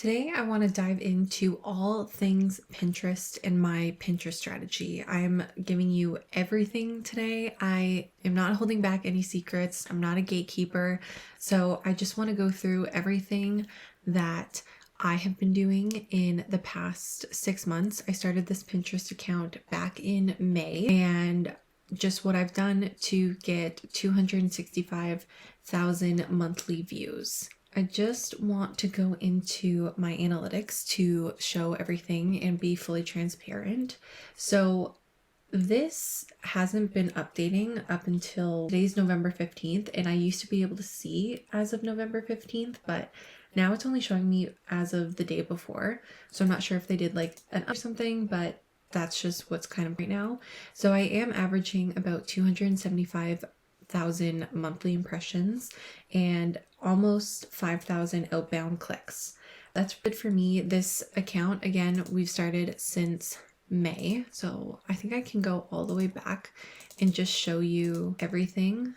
Today, I want to dive into all things Pinterest and my Pinterest strategy. I'm giving you everything today. I am not holding back any secrets. I'm not a gatekeeper. So I just want to go through everything that I have been doing in the past 6 months. I started this Pinterest account back in May, and just what I've done to get 265,000 monthly views. I just want to go into my analytics to show everything and be fully transparent. So this hasn't been updating up until today's November 15th, and I used to be able to see as of November 15th, but now it's only showing me as of the day before. So I'm not sure if they did like an up or something, but that's just what's kind of right now. So I am averaging about 275,000 monthly impressions and almost 5,000 outbound clicks. That's good for me. This account, again, we've started since May, so I think I can go all the way back and just show you everything.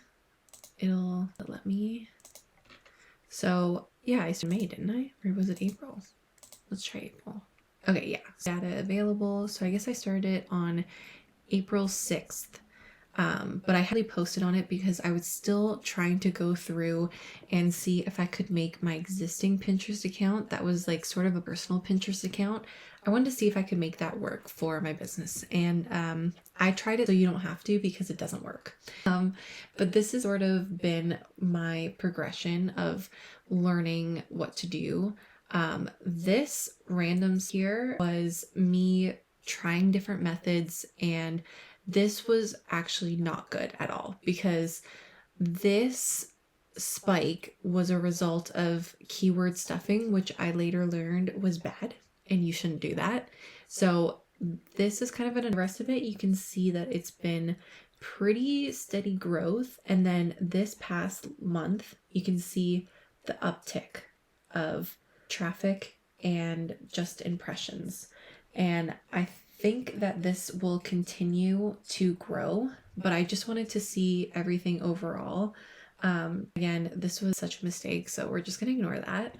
It'll let me. So yeah, I started May, didn't I? Or was it April? Let's try April. Okay, yeah, data available. So I guess I started it on April 6th. But I hadn't posted on it because I was still trying to go through and see if I could make my existing Pinterest account that was like sort of a personal Pinterest account. I wanted to see if I could make that work for my business. And I tried it so you don't have to because it doesn't work. But this has sort of been my progression of learning what to do. This randoms here was me trying different methods, and this was actually not good at all because this spike was a result of keyword stuffing, which I later learned was bad and you shouldn't do that. So this is kind of the rest of it. You can see that it's been pretty steady growth. And then this past month, you can see the uptick of traffic and just impressions. And I think that this will continue to grow, but I just wanted to see everything overall. Again, this was such a mistake, so we're just gonna ignore that.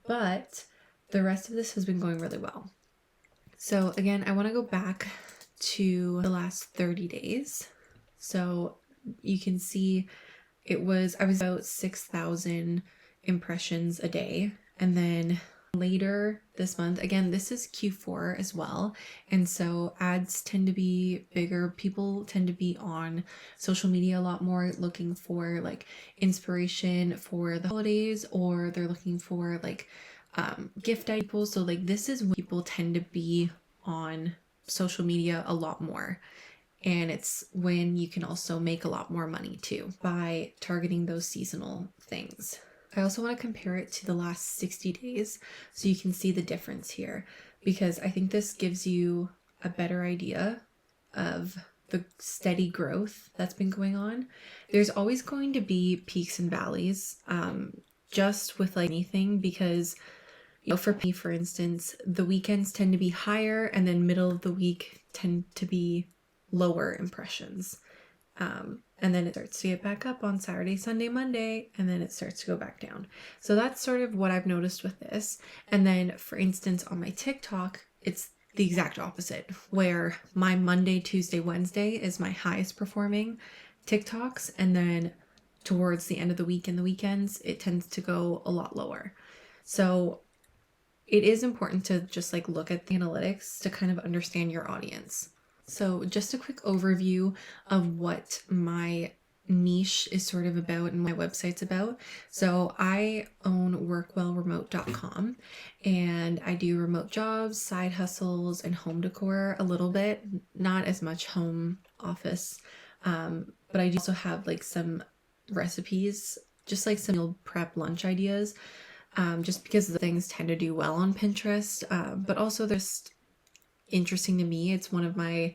But the rest of this has been going really well. So again, I want to go back to the last 30 days. So you can see I was about 6,000 impressions a day, and then later this month, again, this is Q4 as well, and so ads tend to be bigger. People tend to be on social media a lot more looking for like inspiration for the holidays, or they're looking for like gift ideas. So like this is when people tend to be on social media a lot more, and it's when you can also make a lot more money too by targeting those seasonal things. I also want to compare it to the last 60 days so you can see the difference here, because I think this gives you a better idea of the steady growth that's been going on. There's always going to be peaks and valleys, just with like anything, because for me, for instance, the weekends tend to be higher and then middle of the week tend to be lower impressions. And then it starts to get back up on Saturday, Sunday, Monday, and then it starts to go back down. So that's sort of what I've noticed with this. And then, for instance, on my TikTok, it's the exact opposite, where my Monday, Tuesday, Wednesday is my highest performing TikToks. And then towards the end of the week and the weekends, it tends to go a lot lower. So it is important to just like look at the analytics to kind of understand your audience. So just a quick overview of what my niche is sort of about and my website's about. So I own workwellremote.com, and I do remote jobs, side hustles, and home decor a little bit, not as much home office. But I do also have like some recipes, just like some meal prep lunch ideas, just because the things tend to do well on Pinterest. But also there's interesting to me. It's one of my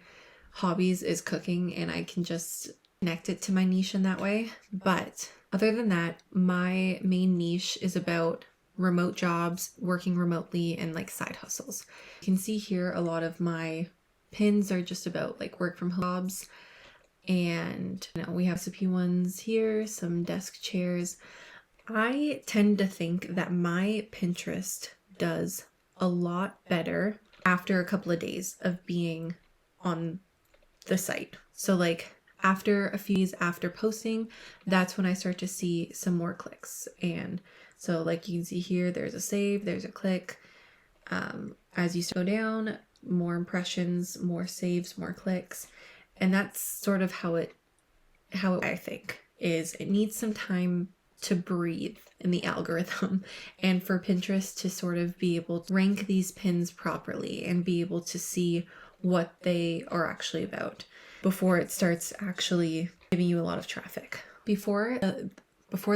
hobbies is cooking, and I can just connect it to my niche in that way. But other than that, my main niche is about remote jobs, working remotely, and like side hustles. You can see here a lot of my pins are just about like work from home jobs, and we have recipe ones here, some desk chairs. I tend to think that my Pinterest does a lot better after a couple of days of being on the site. So like after a few days after posting, that's when I start to see some more clicks. And so like you can see here, there's a save, there's a click. As you go down, more impressions, more saves, more clicks. And that's sort of how I think is it needs some time to breathe in the algorithm and for Pinterest to sort of be able to rank these pins properly and be able to see what they are actually about before it starts actually giving you a lot of traffic. Before the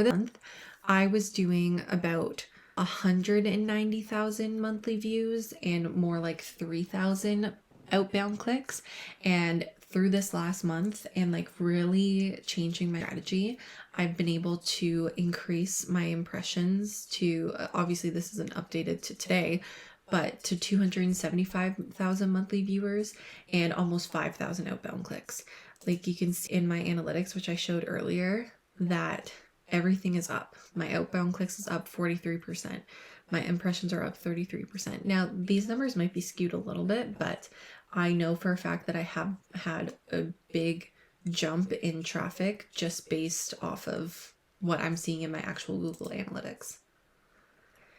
month, I was doing about 190,000 monthly views and more like 3,000 outbound clicks. And through this last month and like really changing my strategy, I've been able to increase my impressions to, obviously this isn't updated to today, but to 275,000 monthly viewers and almost 5,000 outbound clicks. Like you can see in my analytics, which I showed earlier, that everything is up. My outbound clicks is up 43%. My impressions are up 33%. Now, these numbers might be skewed a little bit, but I know for a fact that I have had a big jump in traffic just based off of what I'm seeing in my actual Google Analytics.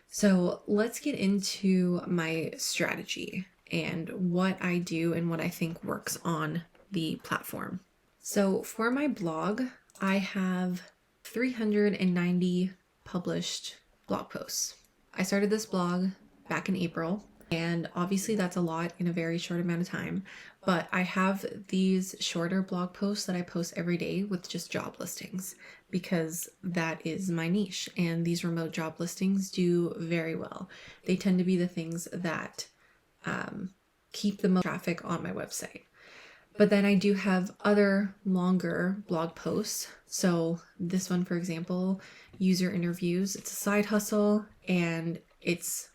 So let's get into my strategy and what I do and what I think works on the platform. So for my blog, I have 390 published blog posts. I started this blog back in April, and obviously that's a lot in a very short amount of time, but I have these shorter blog posts that I post every day with just job listings because that is my niche, and these remote job listings do very well. They tend to be the things that keep the most traffic on my website. But then I do have other longer blog posts. So this one, for example, user interviews, it's a side hustle, and it's,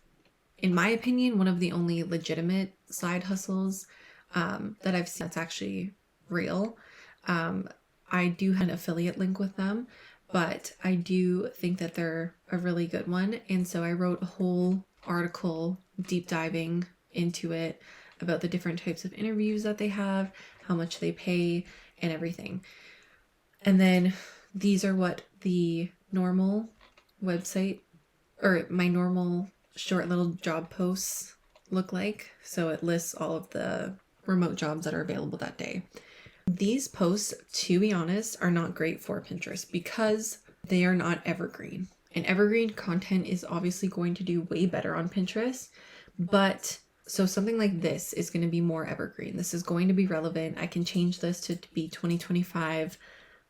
in my opinion, one of the only legitimate side hustles that I've seen that's actually real. I do have an affiliate link with them, but I do think that they're a really good one. And so I wrote a whole article deep diving into it about the different types of interviews that they have, how much they pay, and everything. And then these are what the normal website, or my normal short little job posts look like. So it lists all of the remote jobs that are available that day. These posts, to be honest, are not great for Pinterest because they are not evergreen. And evergreen content is obviously going to do way better on Pinterest, but so something like this is going to be more evergreen. This is going to be relevant. I can change this to be 2025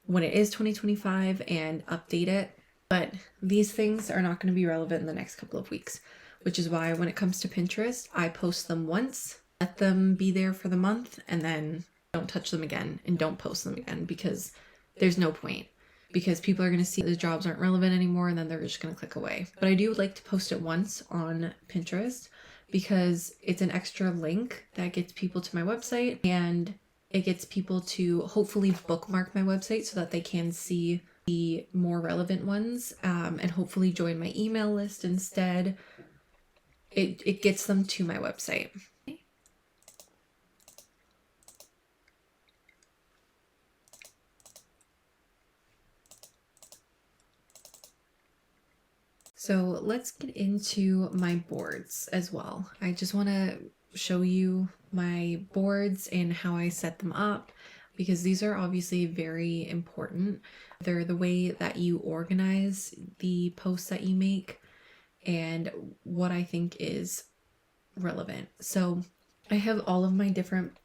when it is 2025 and update it. But these things are not going to be relevant in the next couple of weeks, which is why when it comes to Pinterest, I post them once, let them be there for the month, and then don't touch them again and don't post them again because there's no point. Because people are going to see the jobs aren't relevant anymore and then they're just going to click away. But I do like to post it once on Pinterest because it's an extra link that gets people to my website, and it gets people to hopefully bookmark my website so that they can see the more relevant ones, and hopefully join my email list instead. It gets them to my website. So let's get into my boards as well. I just want to show you my boards and how I set them up because these are obviously very important. They're the way that you organize the posts that you make and what I think is relevant. So I have all of my different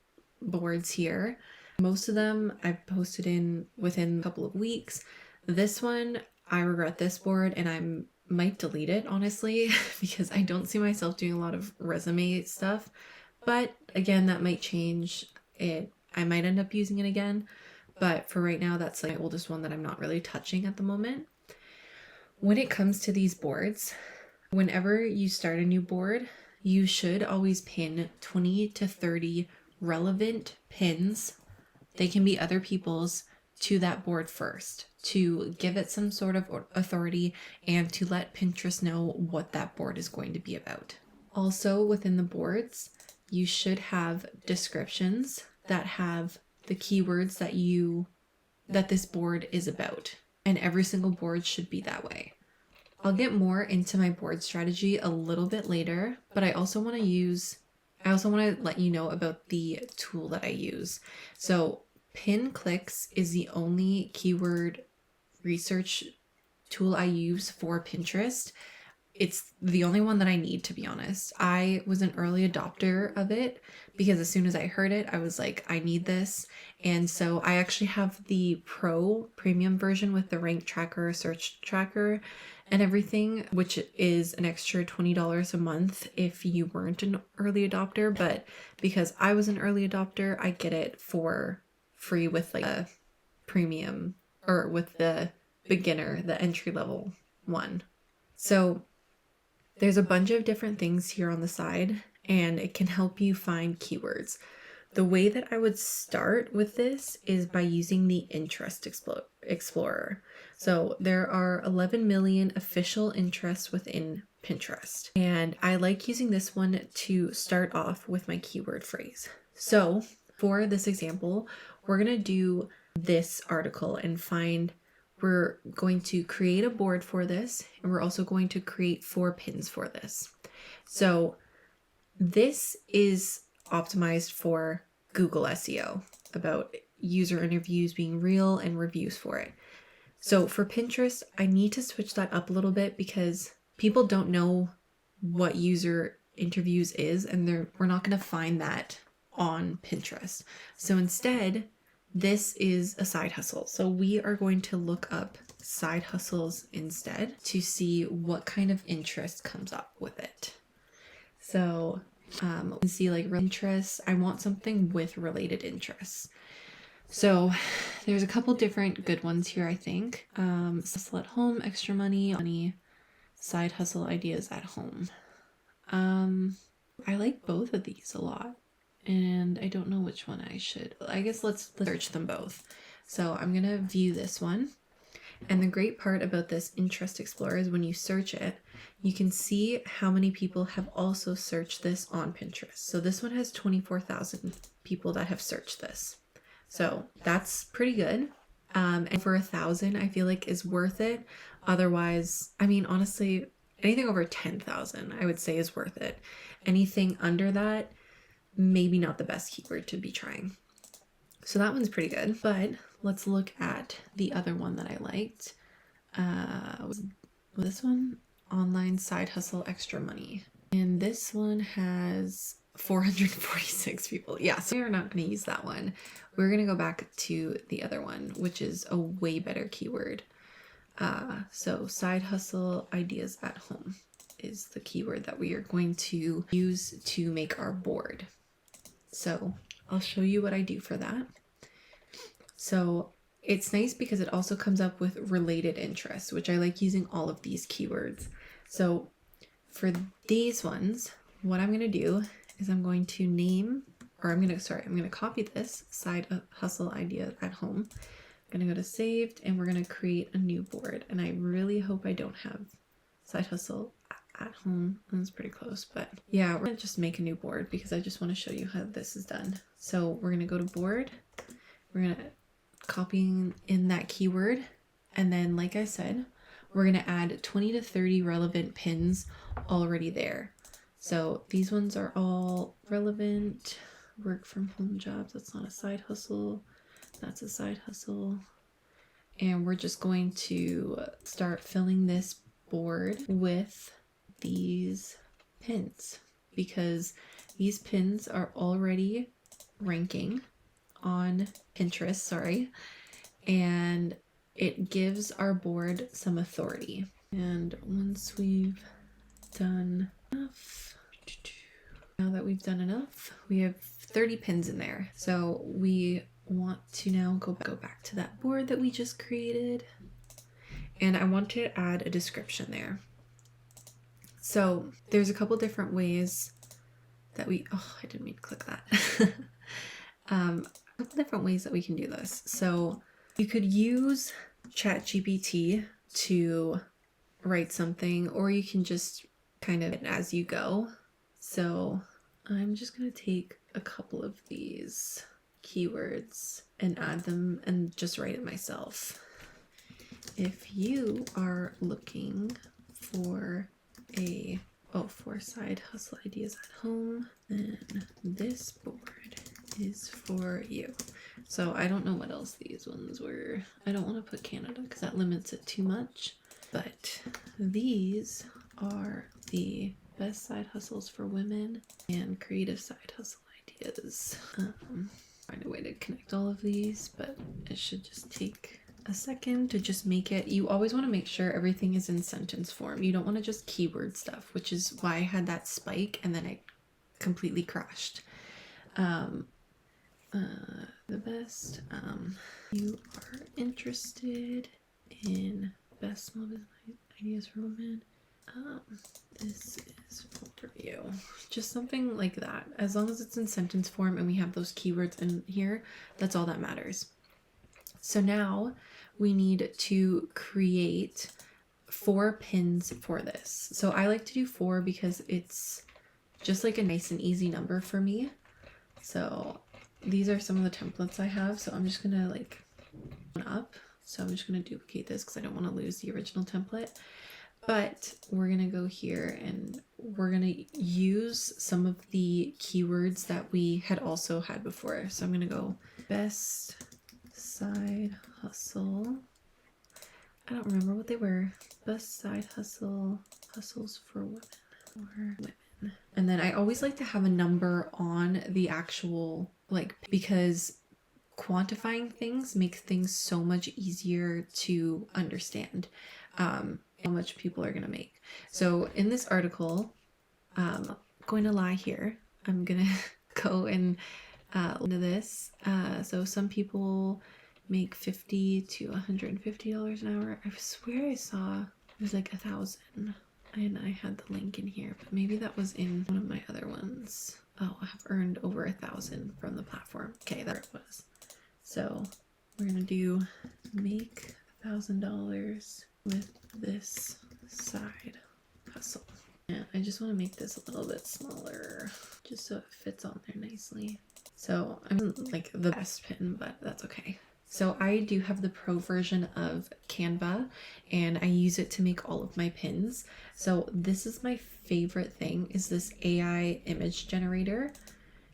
boards here. Most of them I've posted in within a couple of weeks. This one, I regret this board and I might delete it, honestly, because I don't see myself doing a lot of resume stuff. But again, that might change. I might end up using it again. But for right now, that's like my oldest one that I'm not really touching at the moment. When it comes to these boards, whenever you start a new board, you should always pin 20 to 30 relevant pins. They can be other people's to that board first, to give it some sort of authority and to let Pinterest know what that board is going to be about. Also, within the boards, you should have descriptions that have the keywords that this board is about. And every single board should be that way. I'll get more into my board strategy a little bit later, but I also want to let you know about the tool that I use. So Pin Clicks is the only keyword research tool I use for Pinterest. It's the only one that I need, to be honest. I was an early adopter of it because as soon as I heard it, I was like, I need this. And so I actually have the Pro premium version with the rank tracker, search tracker, and everything, which is an extra $20 a month if you weren't an early adopter. But because I was an early adopter, I get it for free with like a premium, or with the beginner, the entry level one. So there's a bunch of different things here on the side, and it can help you find keywords. The way that I would start with this is by using the Interest Explorer. So there are 11 million official interests within Pinterest, and I like using this one to start off with my keyword phrase. So for this example, we're going to do this article and we're going to create a board for this, and we're also going to create 4 pins for this. So this is optimized for Google SEO, about user interviews being real and reviews for it. So for Pinterest, I need to switch that up a little bit because people don't know what user interviews is, and we're not going to find that on Pinterest. So instead, this is a side hustle. So we are going to look up side hustles instead to see what kind of interest comes up with it. So you can see like interests. I want something with related interests. So there's a couple different good ones here, I think. Hustle at home, extra money, side hustle ideas at home. I like both of these a lot. And I don't know which one I should. I guess let's search them both. So I'm going to view this one. And the great part about this Interest Explorer is when you search it, you can see how many people have also searched this on Pinterest. So this one has 24,000 people that have searched this. So that's pretty good. And for 1,000, I feel like is worth it. Otherwise, I mean, honestly, anything over 10,000, I would say is worth it. Anything under that, maybe not the best keyword to be trying. So that one's pretty good, but let's look at the other one that I liked. Was this one? Online side hustle extra money. And this one has 446 people. Yeah, so we're not going to use that one. We're going to go back to the other one, which is a way better keyword. So side hustle ideas at home is the keyword that we are going to use to make our board. So I'll show you what I do for that. So it's nice because it also comes up with related interests, which I like using all of these keywords. So for these ones, what I'm going to do is I'm going to copy this side hustle idea at home. I'm going to go to saved, and we're going to create a new board. And I really hope I don't have side hustle at home. That's pretty close, but yeah, we're gonna just make a new board because I just want to show you how this is done. So we're gonna go to board, we're gonna copy in that keyword, and then like I said, we're gonna add 20 to 30 relevant pins already there. So these ones are all relevant. Work from home jobs, that's not a side hustle, that's a side hustle. And we're just going to start filling this board with these pins because these pins are already ranking on Pinterest, and it gives our board some authority. And once we've done enough, now that we've done enough, we have 30 pins in there. So we want to now go back to that board that we just created, and I want to add a description there. So there's a couple different ways that I didn't mean to click that. A couple different ways that we can do this. So You could use ChatGPT to write something, or you can just kind of as you go. So I'm just going to take a couple of these keywords and add them and just write it myself. If you are looking for for side hustle ideas at home, then this board is for you. So I don't know what else these ones were. I don't want to put Canada because that limits it too much. But these are the best side hustles for women and creative side hustle ideas. Find a way to connect all of these, but it should just take a second to just make it. You always want to make sure everything is in sentence form. You don't want to just keyword stuff, which is why I had that spike and then it completely crashed. The best, you are interested in best small business ideas for women, this is for you. Just something like that. As long as it's in sentence form and we have those keywords in here, that's all that matters. So now we need to create 4 pins for this. So I like to do 4 because it's just like a nice and easy number for me. So these are some of the templates I have. So I'm just gonna like up. So I'm just gonna duplicate this because I don't want to lose the original template. But we're gonna go here and we're gonna use some of the keywords that we had also had before. So I'm gonna go best side hustle. I don't remember what they were. Best side hustle, hustles for women. And then I always like to have a number on the actual, like, because quantifying things makes things so much easier to understand how much people are going to make. So in this article, I'm going to lie here. I'm going to go and into this. So some people make $50 to $150 an hour. I swear I saw it was like 1,000. And I had the link in here, but maybe that was in one of my other ones. Oh, I have earned over 1,000 from the platform. Okay, there it was. So we're gonna do make $1,000 with this side hustle. And I just want to make this a little bit smaller just so it fits on there nicely. So I'm like the best pin, but that's okay. So I do have the pro version of Canva and I use it to make all of my pins. So this is my favorite thing, is this AI image generator,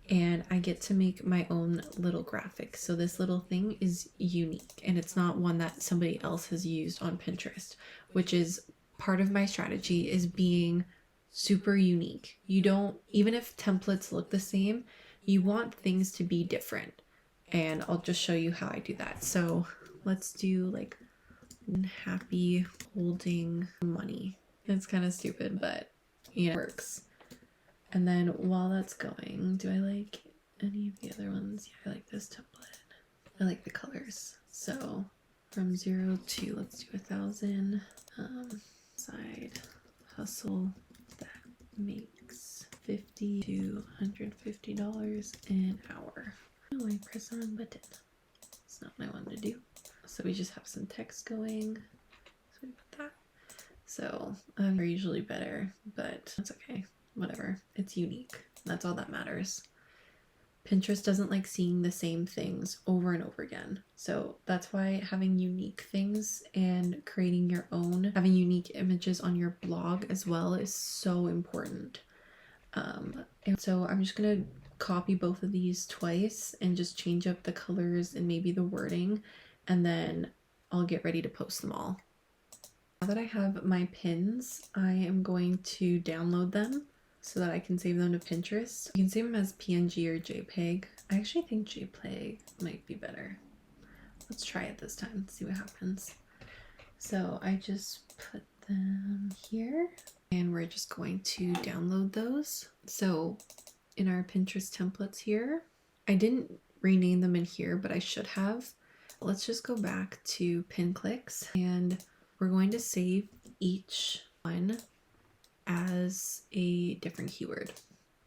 and I get to make my own little graphic. So this little thing is unique and it's not one that somebody else has used on Pinterest, which is part of my strategy, is being super unique. You don't, even if templates look the same, you want things to be different. And I'll just show you how I do that. So let's do like happy holding money. It's kind of stupid, but you know, it works. And then while that's going, do I like any of the other ones? Yeah, I like this template. I like the colors. So from 0 to, let's do 1,000. Side hustle that makes $50 to $150 an hour. Oh, I pressed the wrong button. That's not what I wanted to do. So we just have some text going. So we put that. So they're usually better, but that's okay. Whatever. It's unique. That's all that matters. Pinterest doesn't like seeing the same things over and over again. So that's why having unique things and creating your own, having unique images on your blog as well is so important. And so I'm just going to copy both of these twice and just change up the colors and maybe the wording, and then I'll get ready to post them all. Now that I have my pins, I am going to download them so that I can save them to Pinterest. You can save them as PNG or JPEG. I actually think JPEG might be better. Let's try it this time, see what happens. So I just put them here and we're just going to download those. So in our Pinterest templates here, I didn't rename them in here, but I should have. Let's just go back to pin clicks and we're going to save each one as a different keyword.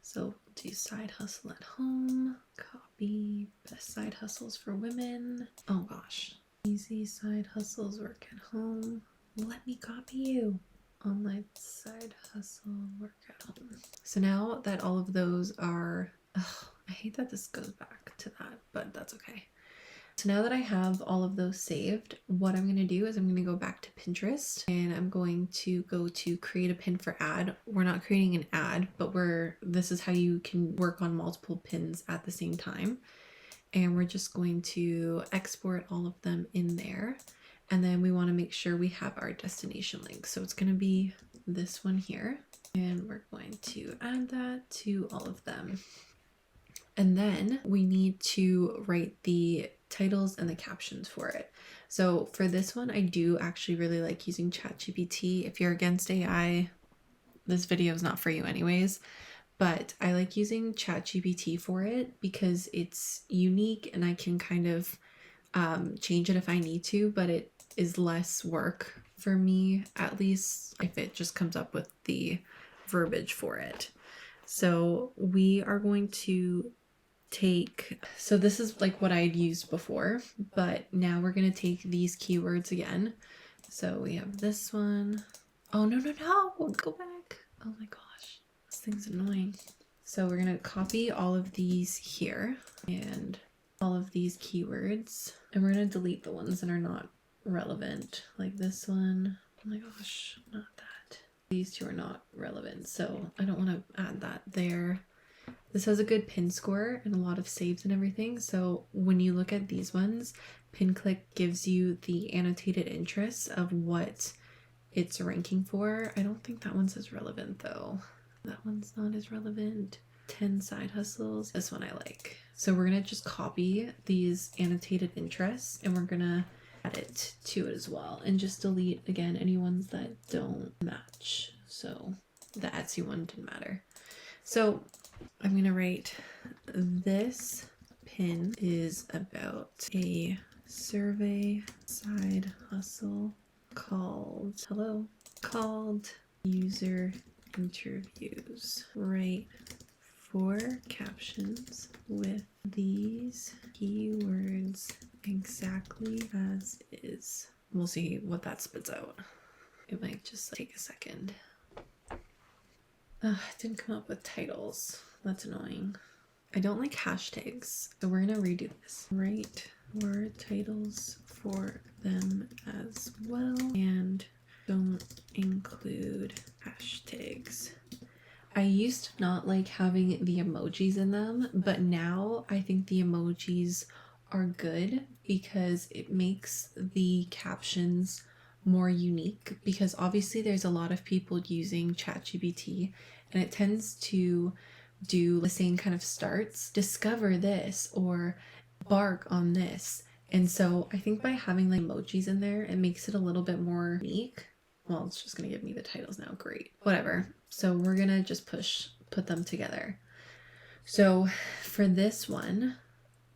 So do side hustle at home, copy best side hustles for women. Oh gosh, Easy side hustles, work at home. Let me copy you. Online side hustle, work at home. So now that all of those are, I hate that this goes back to that, but that's okay. So now that I have all of those saved, what I'm going to do is I'm going to go back to Pinterest and I'm going to go to create a pin for ad. We're not creating an ad, but this is how you can work on multiple pins at the same time. And we're just going to export all of them in there. And then we want to make sure we have our destination link. So it's going to be this one here. And we're going to add that to all of them. And then we need to write the titles and the captions for it. So for this one, I do actually really like using ChatGPT. If you're against AI, this video is not for you anyways. But I like using ChatGPT for it because it's unique and I can kind of change it if I need to, but it is less work for me, at least if it just comes up with the verbiage for it. So we are going to so this is like what I'd used before, but now we're going to take these keywords again. So we have this one. Oh, no, go back. Oh my gosh, this thing's annoying. So we're going to copy all of these here and all of these keywords, and we're going to delete the ones that are not relevant, like this one. Oh my gosh, not that. These two are not relevant, so I don't want to add that there. This has a good pin score and a lot of saves and everything. So when you look at these ones, PinClick gives you the annotated interests of what it's ranking for. I don't think that one says relevant though. That one's not as relevant. 10 side hustles. This one I like. So we're going to just copy these annotated interests and we're going to add it to it as well. And just delete again any ones that don't match. So the Etsy one didn't matter. So I'm going to write this pin is about a survey side hustle called user interviews. Write 4 captions with these keywords exactly as is. We'll see what that spits out. It might just take a second. It didn't come up with titles. That's annoying. I don't like hashtags, so we're gonna redo this. Write 4 titles for them as well, and don't include hashtags. I used to not like having the emojis in them, but now I think the emojis are good because it makes the captions more unique, because obviously there's a lot of people using ChatGPT and it tends to do the same kind of starts, discover this or bark on this. And so I think by having like emojis in there, it makes it a little bit more unique. Well, it's just going to give me the titles now. Great. Whatever. So we're going to just put them together. So for this one,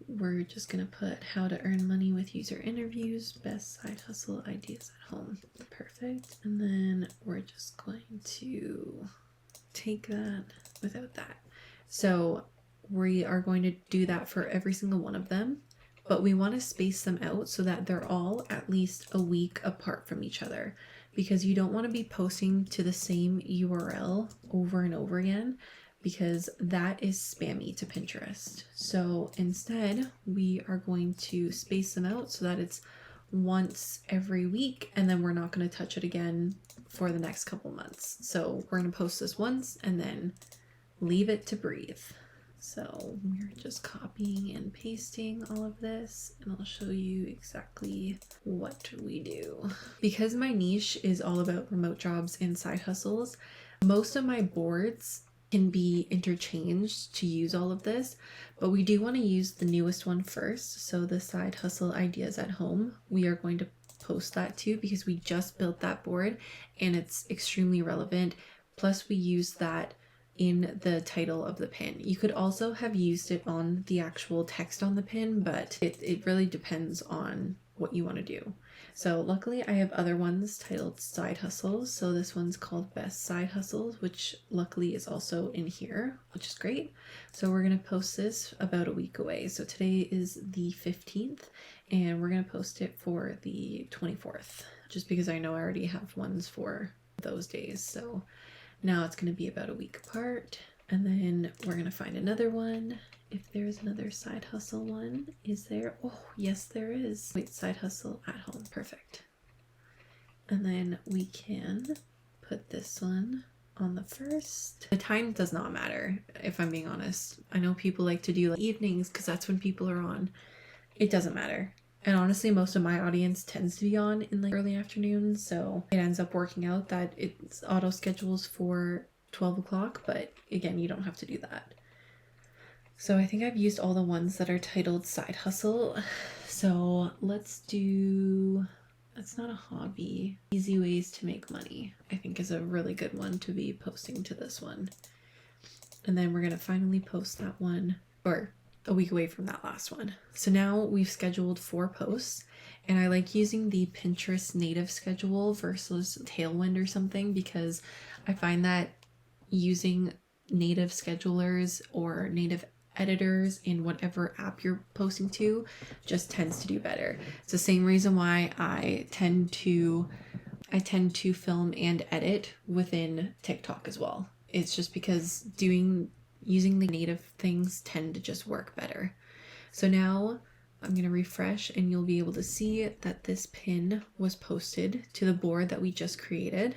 we're just going to put how to earn money with user interviews, best side hustle ideas at home. Perfect. And then we're just going to take that without that. So we are going to do that for every single one of them, but we want to space them out so that they're all at least a week apart from each other, because you don't want to be posting to the same URL over and over again, because that is spammy to Pinterest. So instead, we are going to space them out so that it's once every week, and then we're not going to touch it again for the next couple months. So we're going to post this once and then leave it to breathe. So we're just copying and pasting all of this, and I'll show you exactly what we do. Because my niche is all about remote jobs and side hustles, most of my boards can be interchanged to use all of this, but we do want to use the newest one first. So the side hustle ideas at home, we are going to post that too, because we just built that board and it's extremely relevant. Plus we use that in the title of the pin. You could also have used it on the actual text on the pin, but it really depends on what you want to do. So luckily I have other ones titled side hustles. So this one's called best side hustles, which luckily is also in here, which is great. So we're going to post this about a week away. So today is the 15th and we're going to post it for the 24th, just because I know I already have ones for those days. So now it's going to be about a week apart, and then we're going to find another one. If there's another side hustle one, is there? Oh, yes, there is. Wait, side hustle at home. Perfect. And then we can put this one on the first. The time does not matter, if I'm being honest. I know people like to do like evenings because that's when people are on. It doesn't matter. And honestly, most of my audience tends to be on in the early afternoon, so it ends up working out that it's auto schedules for 12 o'clock, but again, you don't have to do that. So I think I've used all the ones that are titled side hustle. So let's do, that's not a hobby. Easy ways to make money, I think, is a really good one to be posting to this one. And then we're going to finally post that one, or a week away from that last one. So now we've scheduled 4 posts, and I like using the Pinterest native schedule versus Tailwind or something, because I find that using native schedulers or native editors in whatever app you're posting to just tends to do better. It's the same reason why I tend to film and edit within TikTok as well. It's just because using the native things tend to just work better. So now I'm going to refresh and you'll be able to see that this pin was posted to the board that we just created.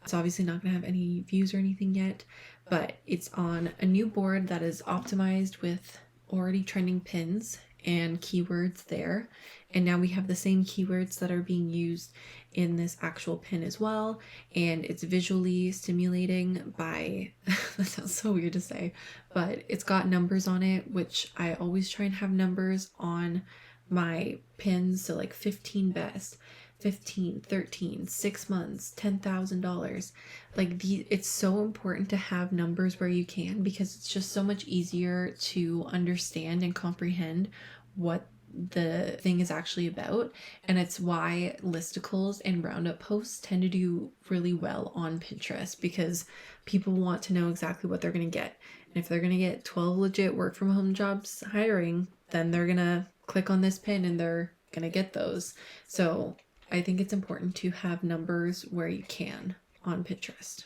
It's obviously not going to have any views or anything yet, but it's on a new board that is optimized with already trending pins and keywords there. And now we have the same keywords that are being used in this actual pin as well. And it's visually stimulating by, that sounds so weird to say, but it's got numbers on it, which I always try and have numbers on my pins. So like 15 best, 15, 13, 6 months, $10,000. Like it's so important to have numbers where you can, because it's just so much easier to understand and comprehend what the thing is actually about. And it's why listicles and roundup posts tend to do really well on Pinterest, because people want to know exactly what they're going to get. And if they're going to get 12 legit work from home jobs hiring, then they're going to click on this pin and they're going to get those. So I think it's important to have numbers where you can on Pinterest.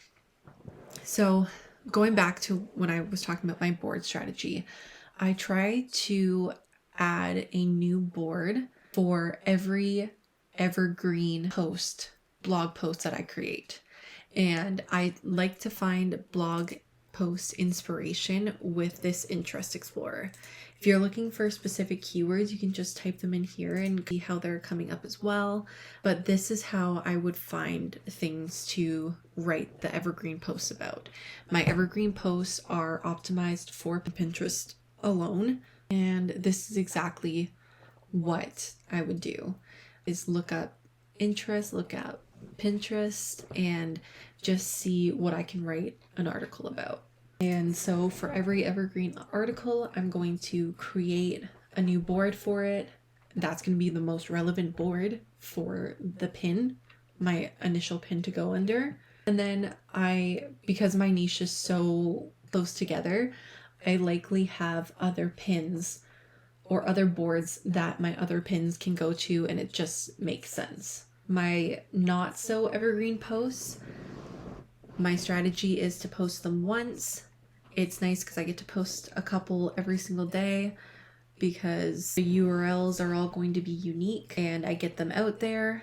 So going back to when I was talking about my board strategy, I try to add a new board for every evergreen blog post that I create. And I like to find blog post inspiration with this interest explorer. If you're looking for specific keywords, you can just type them in here and see how they're coming up as well. But this is how I would find things to write the evergreen posts about. My evergreen posts are optimized for Pinterest alone. And this is exactly what I would do, is look up interest, look up Pinterest, and just see what I can write an article about. And so for every evergreen article, I'm going to create a new board for it. That's going to be the most relevant board for the pin, my initial pin to go under. And then because my niche is so close together, I likely have other pins or other boards that my other pins can go to, and it just makes sense. My not so evergreen posts, my strategy is to post them once. It's nice because I get to post a couple every single day, because the URLs are all going to be unique and I get them out there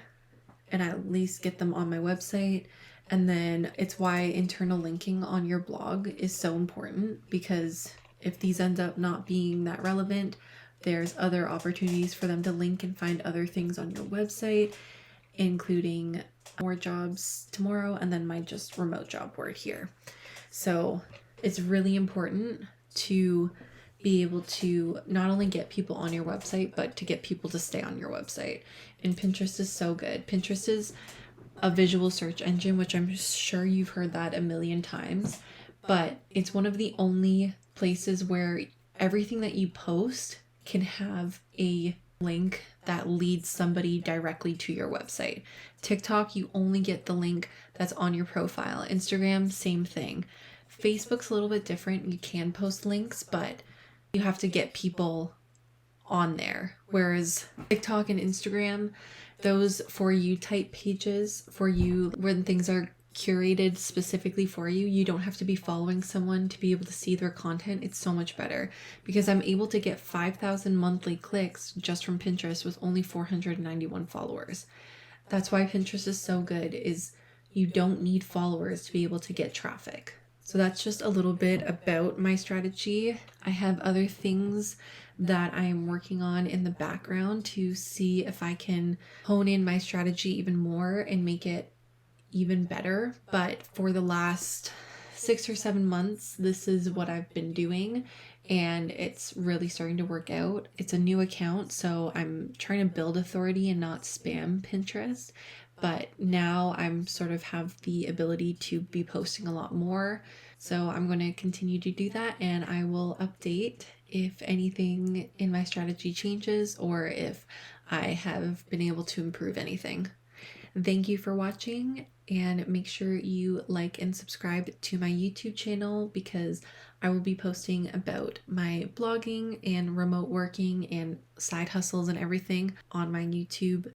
and I at least get them on my website. And then it's why internal linking on your blog is so important, because if these end up not being that relevant, there's other opportunities for them to link and find other things on your website, including more jobs tomorrow and then my just remote job board here. So it's really important to be able to not only get people on your website, but to get people to stay on your website. And Pinterest is so good. Pinterest is a visual search engine, which I'm sure you've heard that a million times, but it's one of the only places where everything that you post can have a link that leads somebody directly to your website. TikTok, you only get the link that's on your profile. Instagram, same thing. Facebook's a little bit different. You can post links, but you have to get people on there. Whereas TikTok and Instagram, those for you type pages, for you when things are curated specifically for you, you don't have to be following someone to be able to see their content. It's so much better because I'm able to get 5,000 monthly clicks just from Pinterest with only 491 followers. That's why Pinterest is so good, is you don't need followers to be able to get traffic. So that's just a little bit about my strategy. I have other things that I'm working on in the background to see if I can hone in my strategy even more and make it even better. But for the last 6 or 7 months, this is what I've been doing, and it's really starting to work out. It's a new account, so I'm trying to build authority and not spam Pinterest. But now I'm sort of have the ability to be posting a lot more. So I'm going to continue to do that, and I will update if anything in my strategy changes or if I have been able to improve anything. Thank you for watching, and make sure you like and subscribe to my YouTube channel because I will be posting about my blogging and remote working and side hustles and everything on my YouTube